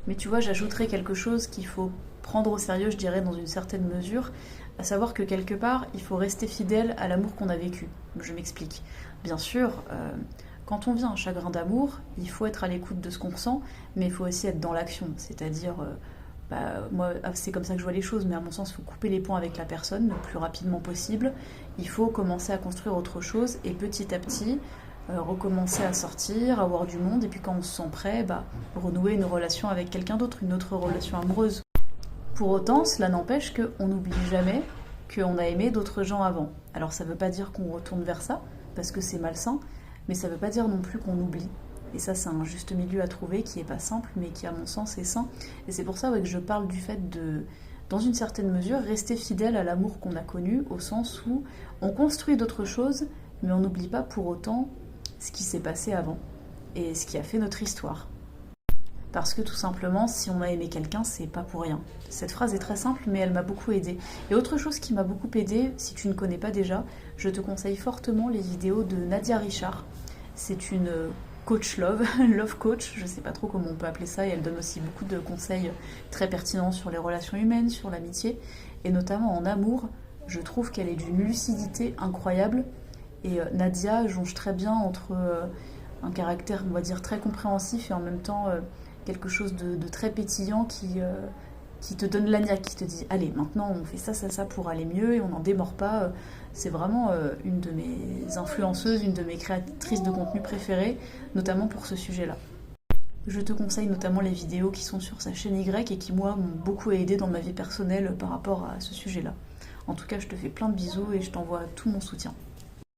Mais tu vois, j'ajouterais quelque chose qu'il faut prendre au sérieux, je dirais, dans une certaine mesure, à savoir que quelque part, il faut rester fidèle à l'amour qu'on a vécu. Je m'explique. Bien sûr, quand on vit un chagrin d'amour, il faut être à l'écoute de ce qu'on ressent, mais il faut aussi être dans l'action. C'est-à-dire, moi, c'est comme ça que je vois les choses, mais à mon sens, il faut couper les ponts avec la personne le plus rapidement possible. Il faut commencer à construire autre chose et petit à petit, recommencer à sortir, à voir du monde, et puis quand on se sent prêt, renouer une relation avec quelqu'un d'autre, une autre relation amoureuse. Pour autant, cela n'empêche qu'on n'oublie jamais qu'on a aimé d'autres gens avant. Alors ça ne veut pas dire qu'on retourne vers ça, parce que c'est malsain, mais ça ne veut pas dire non plus qu'on oublie. Et ça, c'est un juste milieu à trouver qui n'est pas simple, mais qui, à mon sens, est sain. Et c'est pour ça que je parle du fait de, dans une certaine mesure, rester fidèle à l'amour qu'on a connu, au sens où on construit d'autres choses, mais on n'oublie pas pour autant ce qui s'est passé avant et ce qui a fait notre histoire. Parce que tout simplement, si on a aimé quelqu'un, c'est pas pour rien. Cette phrase est très simple, mais elle m'a beaucoup aidée. Et autre chose qui m'a beaucoup aidée, si tu ne connais pas déjà, je te conseille fortement les vidéos de Nadia Richard. C'est une coach love, love coach, je sais pas trop comment on peut appeler ça, et elle donne aussi beaucoup de conseils très pertinents sur les relations humaines, sur l'amitié, et notamment en amour. Je trouve qu'elle est d'une lucidité incroyable, et Nadia jonge très bien entre un caractère, on va dire, très compréhensif et en même temps quelque chose de très pétillant qui te donne la niaque, qui te dit allez, maintenant on fait ça, ça, ça pour aller mieux et on n'en démord pas. C'est vraiment une de mes influenceuses, une de mes créatrices de contenu préférées, notamment pour ce sujet-là. Je te conseille notamment les vidéos qui sont sur sa chaîne Y et qui, moi, m'ont beaucoup aidé dans ma vie personnelle par rapport à ce sujet-là. En tout cas, je te fais plein de bisous et je t'envoie tout mon soutien.